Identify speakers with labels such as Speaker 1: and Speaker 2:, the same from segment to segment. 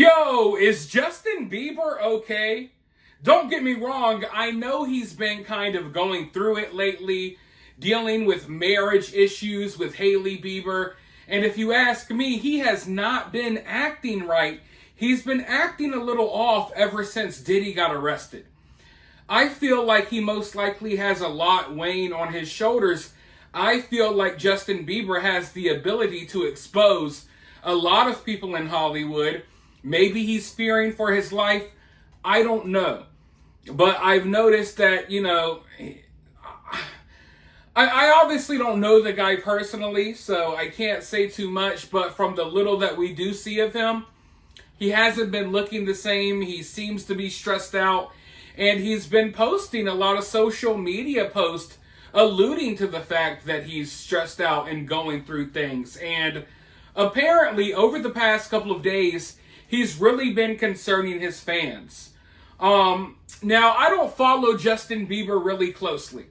Speaker 1: Yo, is Justin Bieber okay? Don't get me wrong, I know he's been kind of going through it lately, dealing with marriage issues with Hailey Bieber, and if you ask me, he has not been acting right. He's been acting a little off ever since Diddy got arrested. I feel like he most likely has a lot weighing on his shoulders. I feel like Justin Bieber has the ability to expose a lot of people in Hollywood. Maybe he's fearing for his life. I don't know. But I've noticed that, I obviously don't know the guy personally, so I can't say too much. But from the little that we do see of him, he hasn't been looking the same. He seems to be stressed out. And he's been posting a lot of social media posts alluding to the fact that he's stressed out and going through things. And apparently, over the past couple of days, he's really been concerning his fans. Now, I don't follow Justin Bieber really closely.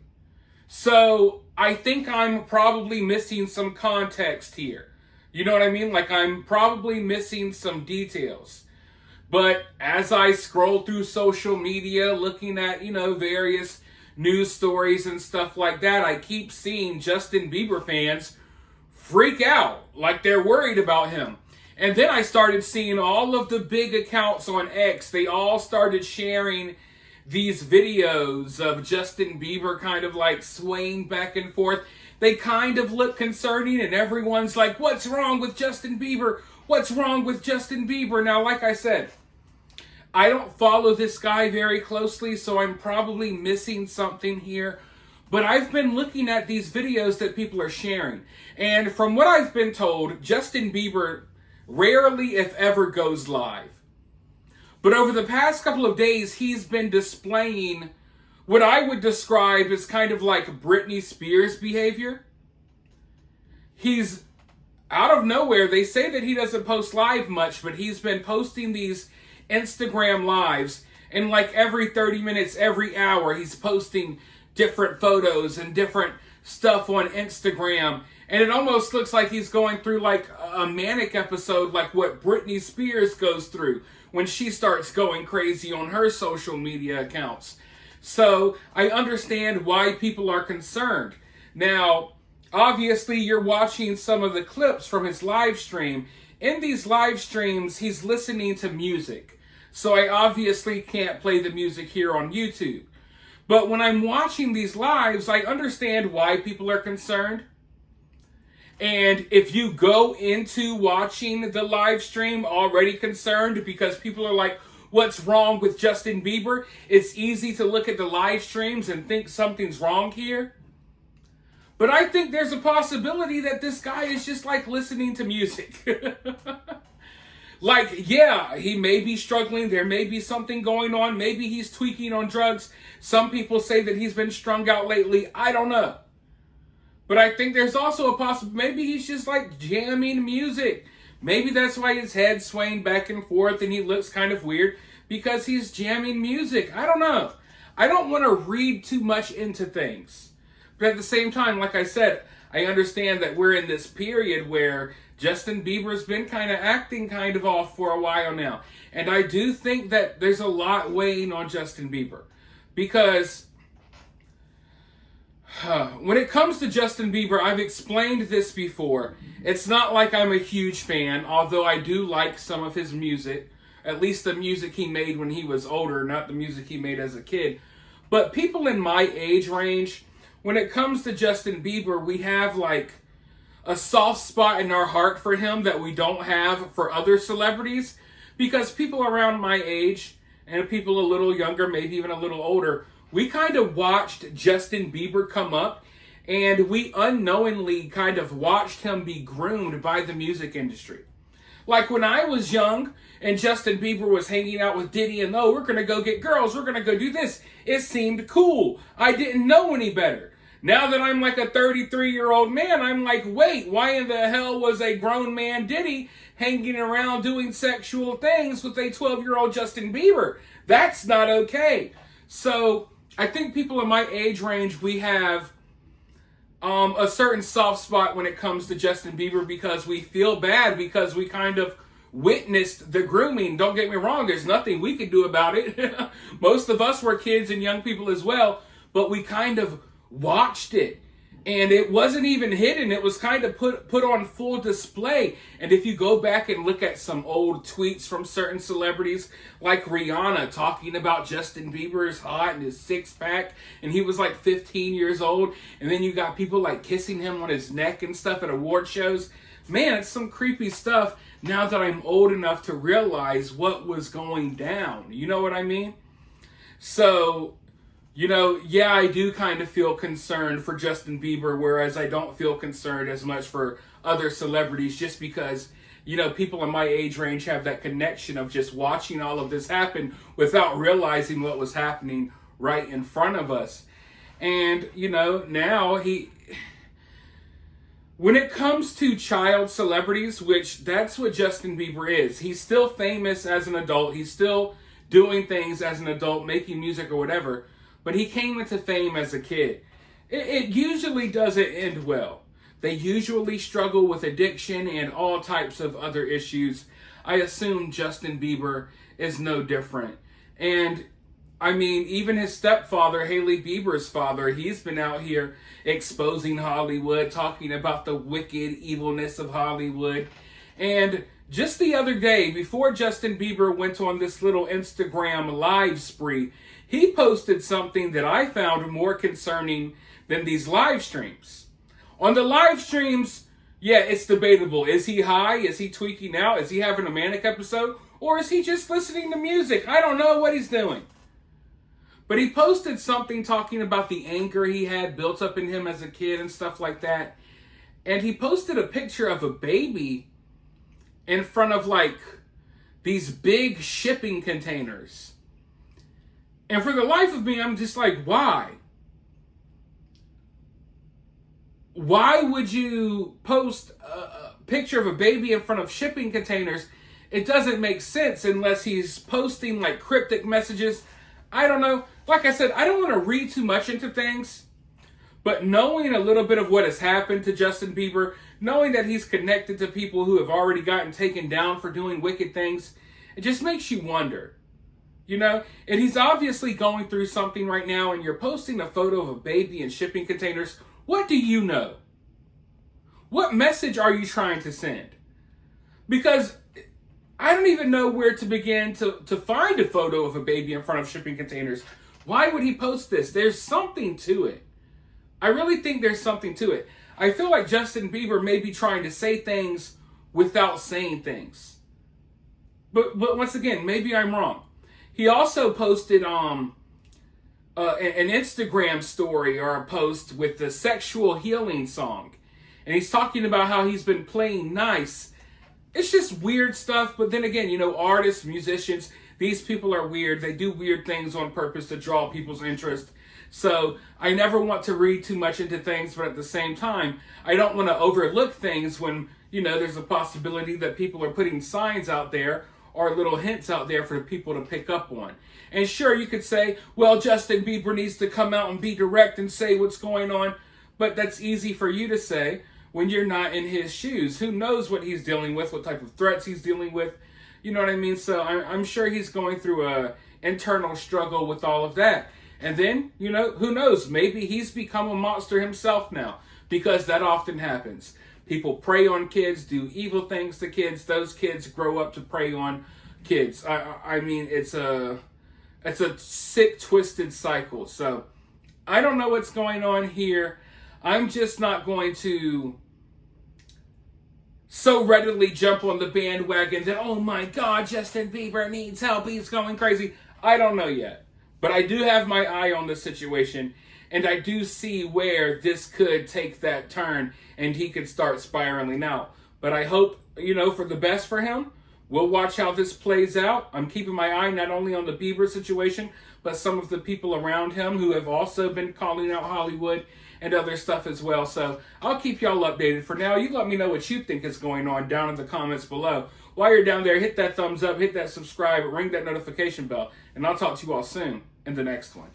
Speaker 1: So, I think I'm probably missing some context here. You know what I mean? Like, I'm probably missing some details. But as I scroll through social media, looking at, various news stories and stuff like that, I keep seeing Justin Bieber fans freak out like they're worried about him. And then I started seeing all of the big accounts on X. They all started sharing these videos of Justin Bieber kind of like swaying back and forth. They kind of look concerning, and everyone's like, what's wrong with Justin Bieber? What's wrong with Justin Bieber? Now, like I said, I don't follow this guy very closely, so I'm probably missing something here. But I've been looking at these videos that people are sharing. And from what I've been told, Justin Bieber rarely, if ever, goes live. But over the past couple of days, he's been displaying what I would describe as kind of like Britney Spears behavior. He's out of nowhere. They say that he doesn't post live much, but he's been posting these Instagram lives. And like every 30 minutes, every hour, he's posting different photos and different stuff on Instagram. And it almost looks like he's going through like a manic episode, like what Britney Spears goes through when she starts going crazy on her social media accounts. So I understand why people are concerned. Now, obviously, you're watching some of the clips from his live stream. In these live streams, he's listening to music. So I obviously can't play the music here on YouTube. But when I'm watching these lives, I understand why people are concerned. And if you go into watching the live stream already concerned because people are like, what's wrong with Justin Bieber? It's easy to look at the live streams and think something's wrong here. But I think there's a possibility that this guy is just like listening to music. Like, yeah, he may be struggling. There may be something going on. Maybe he's tweaking on drugs. Some people say that he's been strung out lately. I don't know. But I think there's also a possibility, maybe he's just like jamming music. Maybe that's why his head's swaying back and forth and he looks kind of weird, because he's jamming music. I don't know. I don't want to read too much into things. But at the same time, like I said, I understand that we're in this period where Justin Bieber's been kind of acting kind of off for a while now. And I do think that there's a lot weighing on Justin Bieber. Because when it comes to Justin Bieber, I've explained this before. It's not like I'm a huge fan, although I do like some of his music. At least the music he made when he was older, not the music he made as a kid. But people in my age range, when it comes to Justin Bieber, we have like a soft spot in our heart for him that we don't have for other celebrities. Because people around my age, and people a little younger, maybe even a little older, we kind of watched Justin Bieber come up, and we unknowingly kind of watched him be groomed by the music industry. Like when I was young and Justin Bieber was hanging out with Diddy and, oh, we're going to go get girls, we're going to go do this. It seemed cool. I didn't know any better. Now that I'm like a 33-year-old man, I'm like, wait, why in the hell was a grown man Diddy hanging around doing sexual things with a 12-year-old Justin Bieber? That's not okay. So I think people in my age range, we have a certain soft spot when it comes to Justin Bieber because we feel bad because we kind of witnessed the grooming. Don't get me wrong, there's nothing we could do about it. Most of us were kids and young people as well, but we kind of watched it. And it wasn't even hidden. It was kind of put on full display. And if you go back and look at some old tweets from certain celebrities, like Rihanna talking about Justin Bieber's hot and his six-pack, and he was like 15 years old, and then you got people like kissing him on his neck and stuff at award shows. Man, it's some creepy stuff now that I'm old enough to realize what was going down. You know what I mean? So, yeah, I do kind of feel concerned for Justin Bieber, whereas I don't feel concerned as much for other celebrities, just because, people in my age range have that connection of just watching all of this happen without realizing what was happening right in front of us. And, now when it comes to child celebrities, which that's what Justin Bieber is, he's still famous as an adult. He's still doing things as an adult, making music or whatever. But he came into fame as a kid. It usually doesn't end well. They usually struggle with addiction and all types of other issues. I assume Justin Bieber is no different. And, even his stepfather, Hailey Bieber's father, he's been out here exposing Hollywood, talking about the wicked evilness of Hollywood. And just the other day, before Justin Bieber went on this little Instagram live spree, he posted something that I found more concerning than these live streams. On the live streams, yeah, it's debatable. Is he high? Is he tweaking out? Is he having a manic episode? Or is he just listening to music? I don't know what he's doing. But he posted something talking about the anger he had built up in him as a kid and stuff like that. And he posted a picture of a baby in front of these big shipping containers. And for the life of me, I'm just like, why? Why would you post a picture of a baby in front of shipping containers? It doesn't make sense unless he's posting cryptic messages. I don't know. Like I said, I don't want to read too much into things. But knowing a little bit of what has happened to Justin Bieber, knowing that he's connected to people who have already gotten taken down for doing wicked things, it just makes you wonder. And he's obviously going through something right now, and you're posting a photo of a baby in shipping containers. What do you know? What message are you trying to send? Because I don't even know where to begin to find a photo of a baby in front of shipping containers. Why would he post this? There's something to it. I really think there's something to it. I feel like Justin Bieber may be trying to say things without saying things. But once again, maybe I'm wrong. He also posted an Instagram story or a post with the sexual healing song. And he's talking about how he's been playing nice. It's just weird stuff. But then again, artists, musicians, these people are weird. They do weird things on purpose to draw people's interest. So I never want to read too much into things, but at the same time, I don't want to overlook things when, there's a possibility that people are putting signs out there or little hints out there for people to pick up on. And sure, you could say, well, Justin Bieber needs to come out and be direct and say what's going on. But that's easy for you to say when you're not in his shoes. Who knows what he's dealing with, what type of threats he's dealing with. You know what I mean? So I'm sure he's going through a internal struggle with all of that. And then, who knows? Maybe he's become a monster himself now, because that often happens. People prey on kids, do evil things to kids. Those kids grow up to prey on kids. It's a sick, twisted cycle. So I don't know what's going on here. I'm just not going to so readily jump on the bandwagon that, oh my God, Justin Bieber needs help. He's going crazy. I don't know yet. But I do have my eye on the situation, and I do see where this could take that turn and he could start spiraling out. But I hope, for the best for him. We'll watch how this plays out. I'm keeping my eye not only on the Bieber situation, but some of the people around him who have also been calling out Hollywood and other stuff as well. So I'll keep y'all updated. For now, you let me know what you think is going on down in the comments below. While you're down there, hit that thumbs up, hit that subscribe, ring that notification bell, and I'll talk to you all soon in the next one.